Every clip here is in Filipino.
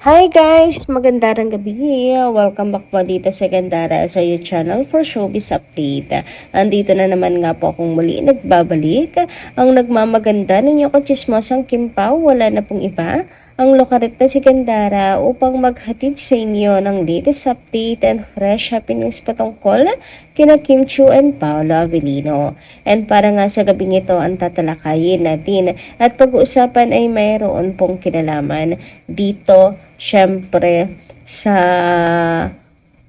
Hi guys! Magandang gabi. Welcome back po dito sa Gandara sa your channel for showbiz update. Andito na naman nga po akong muli nagbabalik. Ang nagmamaganda ninyo kachismosang Kim Pao, wala na pong iba. Ang lokarit na si Gandara upang maghatid sa inyo ng latest update and fresh happenings patungkol kina Kim Chiu and Paolo Avellino. And para nga sa gabing ito ang tatalakayin natin at pag-uusapan ay mayroon pong kinalaman dito syempre sa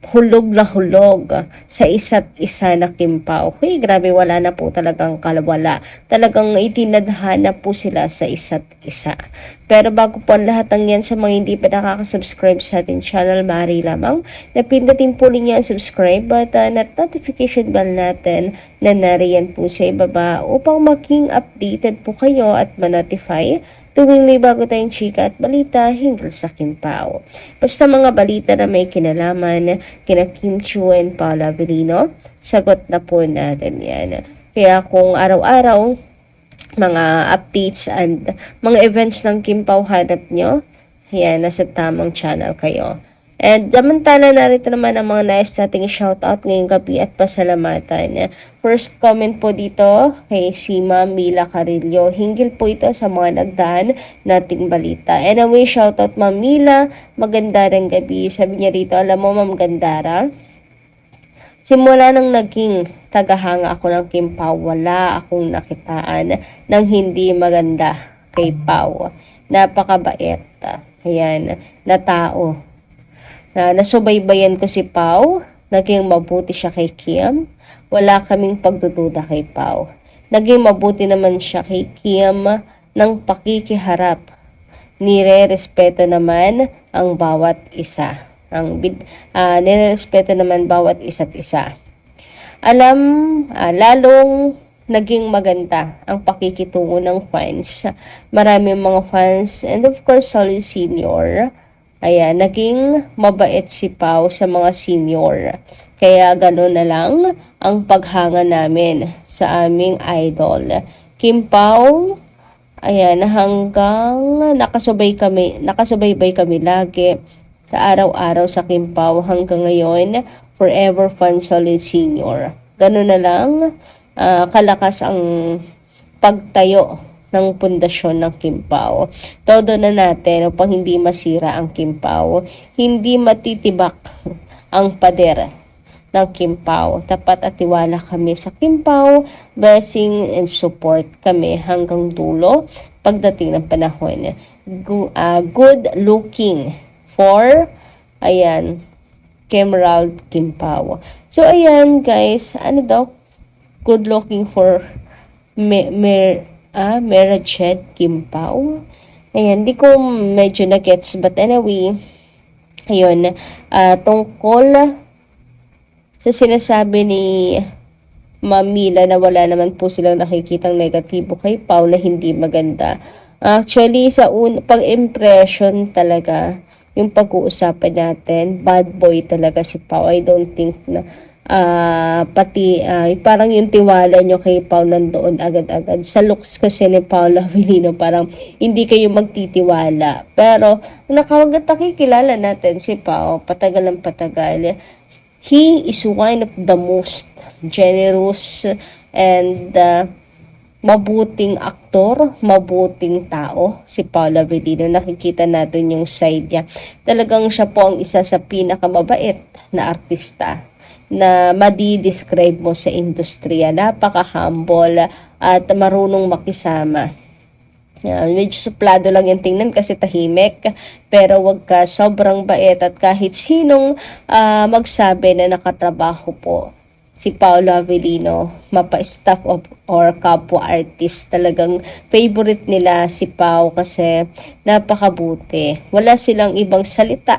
hulog na hulog sa isa't isa na Kim Pao. Uy, grabe, wala na po talagang kalawala. Talagang itinadhana po sila sa isa't isa. Pero bago po ang lahat ng yan, sa mga hindi pa nakaka-subscribe sa ating channel, maaari lamang na pindutin po ninyo ang subscribe button at notification bell natin na nariyan po sa ibaba upang maging updated po kayo at ma-notify tuwing may bago tayong chika at balita hinggil sa Kim Pao. Basta mga balita na may kinalaman kina Kim Chiu and Paolo Avellino, sagot na po natin yan. Kaya kung araw-araw mga updates and mga events ng Kim Pao hanap nyo, yan, nasa tamang channel kayo. And samantala narito naman ang mga nais nating shoutout ngayong gabi at pasalamatan. First comment po dito kay si Ma'am Mila Carillo. Hinggil po ito sa mga nagdaan nating balita. Anyway, shoutout Ma'am Mila, maganda rin gabi. Sabi niya rito, alam mo Ma'am Gandara, simula nang naging tagahanga ako ng Kim Pao, wala akong nakitaan ng hindi maganda kay Pao. Napakabait. Ayan, na tao. Nasubaybayan ko si Pao, naging mabuti siya kay Kim. Wala kaming pagdududa kay Pao. Naging mabuti naman siya kay Kim ng pakikiharap. Nire-respeto naman ang bawat isa. Nire-respeto naman bawat isa't isa. Lalong naging maganda ang pakikitungo ng fans. Maraming mga fans and of course solid senior. Ayan, naging mabait si Pao sa mga senior. Kaya gano'n na lang ang paghanga namin sa aming idol. Kim Pao, ayan, hanggang nakasubaybay kami lagi sa araw-araw sa Kim Pao hanggang ngayon, forever fun solid senior. Gano'n na lang, kalakas ang pagtayo ng pundasyon ng Kim Pao. Todo na natin upang hindi masira ang Kim Pao, hindi matitibak ang pader ng Kim Pao. Tapat at tiwala kami sa Kim Pao, blessing and support kami hanggang dulo pagdating ng panahon. Good looking for, ayan, Kemerald Kim Pao. So ayan guys, good looking for Merached Kim Pao. Ayan, di ko medyo na-gets. But anyway, ayun, tungkol sa sinasabi ni Ma'am Mila na wala naman po silang nakikitang negatibo kay Pao na hindi maganda. Actually, sa pag-impression talaga, yung pag-uusapan natin, bad boy talaga si Pao. I don't think na parang yung tiwala nyo kay Pao nandoon agad-agad. Sa looks kasi ni Paolo Avellino, parang hindi kayo magtitiwala. Pero nakikilala natin si Pao, patagal ng patagal. He is one of the most generous and mabuting aktor, mabuting tao, si Paolo Avellino. Nakikita natin yung side niya. Talagang siya po ang isa sa pinakamabait na artista na madi-describe mo sa industriya. Napaka-humble at marunong makisama. Medyo suplado lang yung tingnan kasi tahimik, pero wag ka sobrang bait at kahit sinong magsabi na nakatrabaho po si Paolo Avellino, mapa-staff or kapwa-artist, talagang favorite nila si Pao kasi napakabuti. Wala silang ibang salita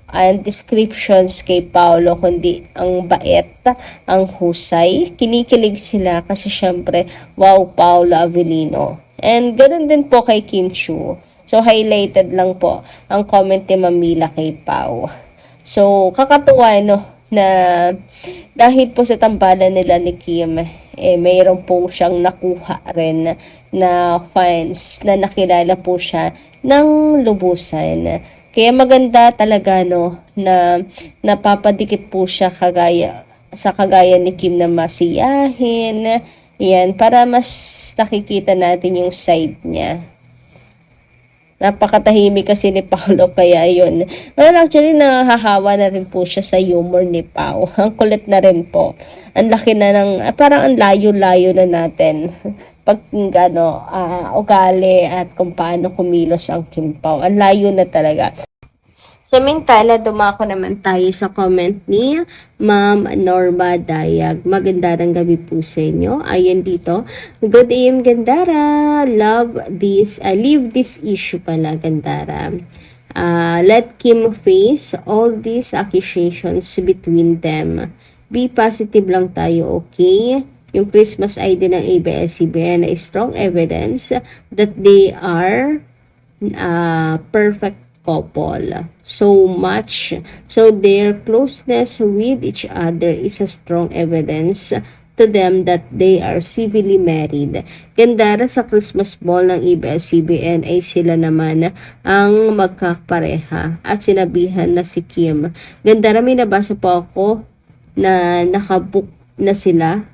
and descriptions kay Paolo kundi ang bait, ang husay. Kinikilig sila kasi syempre, wow, Paolo Avellino. And ganun din po kay Kim Chiu. So highlighted lang po ang comment ni Ma'am Mila kay Pao. So kakatuwa na dahil po sa tambalan nila ni Kim, mayroon po siyang nakuha rin na fans na nakilala po siya ng lubusan. Kaya maganda talaga no na napapadikit po siya kagaya ni Kim na masiyahin. Yan, para mas nakikita natin yung side niya. Napakatahimik kasi ni Paolo kaya yun. Well, actually, nahahawa na rin po siya sa humor ni Pao. Ang kulit na rin po. Ang laki na ng, parang ang layo-layo na natin. Pag ugali at kung paano kumilos ang Kim Pao. Ang layo na talaga. Samantala, dumako naman tayo sa comment ni Ma'am Norma Dayag. Magandang gabi po sa inyo. Ayan dito. Good evening, Gandara. Leave this issue pala, Gandara. Let Kim face all these accusations between them. Be positive lang tayo, okay? Yung Christmas ID ng ABS-CBN is strong evidence that they are perfect couple. So their closeness with each other is a strong evidence to them that they are civilly married. Gandara, sa Christmas ball ng ABS-CBN ay sila naman ang magkakapareha at sinabihan na si Kim. Gandara, may nabasa po ako na nakabook na sila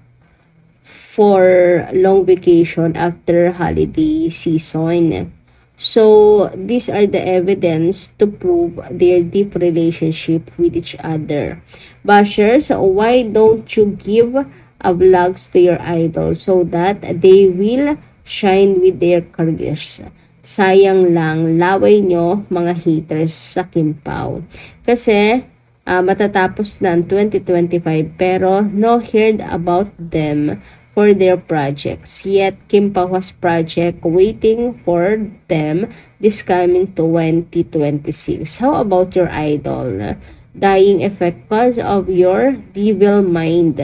for long vacation after holiday season. So, these are the evidence to prove their deep relationship with each other. Bashers, why don't you give a vlogs to your idol so that they will shine with their careers? Sayang lang, laway nyo mga haters sa Kim Pao. Kasi, matatapos na ang 2025 pero no heard about them for their projects. Yet, Kim Pao's project waiting for them this coming 2026. How about your idol? Dying effect cause of your devil mind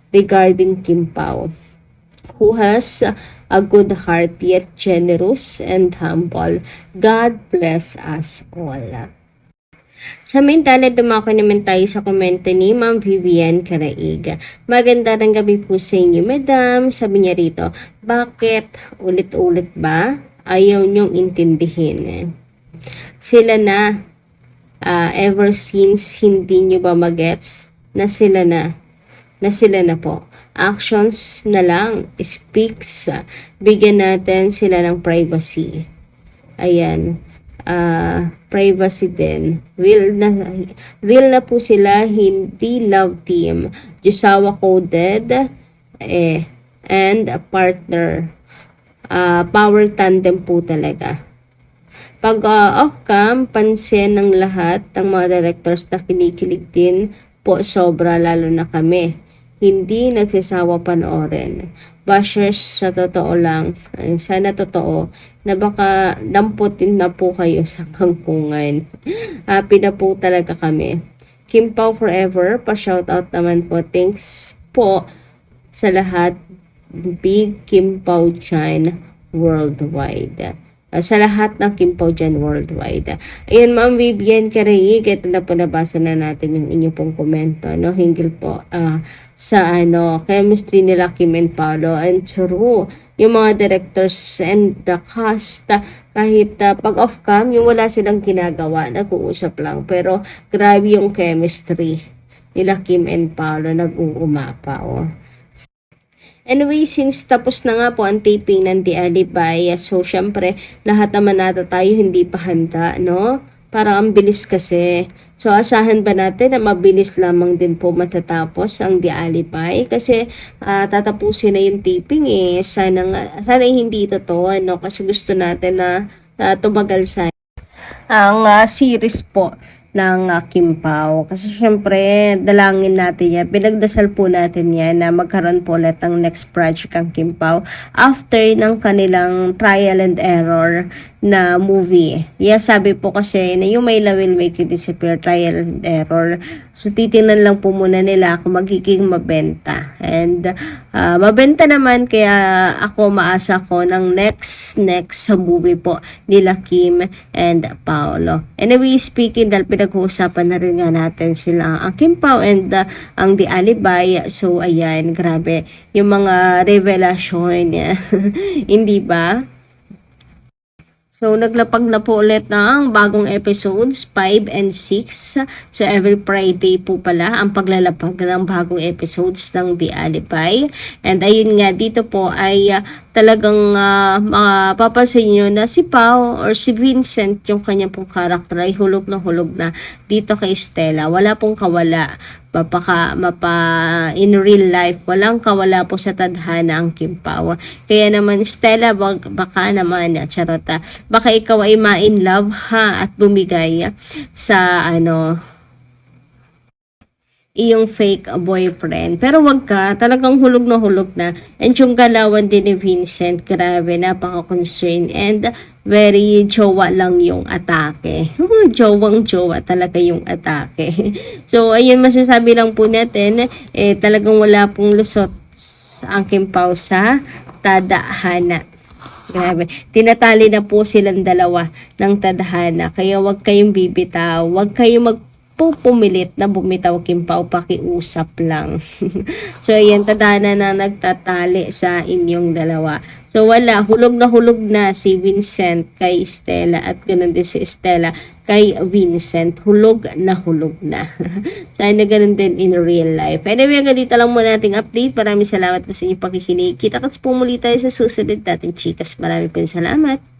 regarding Kim Pao, who has a good heart yet generous and humble. God bless us all. Samantala, dumako naman tayo sa komento ni Ma'am Vivian Caraig. Magandang gabi po sa inyo, madam. Sabi niya rito, bakit ulit-ulit ba ayaw niyong intindihin? Sila na, ever since hindi niyo ba magets na sila na po. Actions na lang speaks. Bigyan natin sila ng privacy. Ayan. Privacy din. Real na po sila, hindi love team. Jusawa coded and a partner. Power tandem po talaga. Pag off-cam, pansin ng lahat ng mga directors na kinikilig din po sobra, lalo na kami. Hindi nagsasawa panoorin. Bashers, sa totoo lang, sana totoo, na baka damputin na po kayo sa kangkungan. Happy na po talaga kami. Kim Pao forever, pa-shoutout naman po. Thanks po sa lahat. Big Kim Pao Chan worldwide. Sa lahat ng Kim Pao dyan worldwide. Ayan, Ma'am Vivian Caraig, ito na po nabasa na natin yung inyong pong komento, no? Hinggil po sa chemistry nila Kim and Paolo, and true, yung mga directors and the cast, kahit pag off-cam, yung wala silang ginagawa, nag-uusap lang, pero grabe yung chemistry nila Kim and Paolo, nag-uumapa, Anyway, since tapos na nga po ang taping ng The Alibay, so syempre, lahat naman nata tayo hindi pa handa, no? Parang ang bilis kasi. So, asahan ba natin na mabilis lamang din po matatapos ang The Alibay? Kasi tatapusin na yung taping Sana hindi totoo, no? Kasi gusto natin na tumagal sa ang series po ng Kim Pao. Kasi syempre, dalangin natin yan. Pinagdasal po natin yan na magkaroon po ulit ang next project ang Kim Pao after ng kanilang trial and error na movie. Yes, sabi po kasi na yung May Love Will Make You Disappear, trial and error. So, titingnan lang po muna nila kung magiging mabenta. And, mabenta naman, kaya ako maasa ko ng next sa movie po nila Kim and Paolo. Anyway, speaking, dahil pinag-uusapan na rin nga natin sila ang Kim Pao and ang The Alibay. So, ayan, grabe. Yung mga revelasyon niya. Hindi ba? So, naglapag na po ulit ng bagong episodes, 5 and 6. So, every Friday po pala ang paglalapag ng bagong episodes ng The Alibay. And ayun nga, dito po ay talagang mapapansin nyo na si Pao or si Vincent, yung kanyang pong karakter ay hulog na dito kay Stella. Wala pong kawala. In real life, walang kawala po sa tadhana ang Kim Pao. Kaya naman, Stella, baka naman, charota, baka ikaw ay ma-in love ha at bumigay sa iyong fake boyfriend. Pero wag ka, talagang hulog na. And yung galawan din ni Vincent, grabe, napaka-concern. And very jowa lang yung atake. Jowang-jowa talaga yung atake. So, ayun, masasabi lang po natin, talagang wala pong lusot ang Kim Pao sa tadhana. Grabe. Tinatali na po silang dalawa ng tadhana. Kaya wag kayong bibitaw. Wag kayong pumilit na bumitaw, Kim Pao, pakiusap lang. So, ayan, tadhana na nagtatali sa inyong dalawa. So, wala, hulog na si Vincent kay Stella at ganoon din si Stella kay Vincent. Hulog na. Sana ganoon din in real life. Anyway, hanggang dito lang muna nating update. Maraming salamat po sa inyong pakikinig. Kita-kits po muli tayo sa susunod natin, chikas. Maraming po salamat.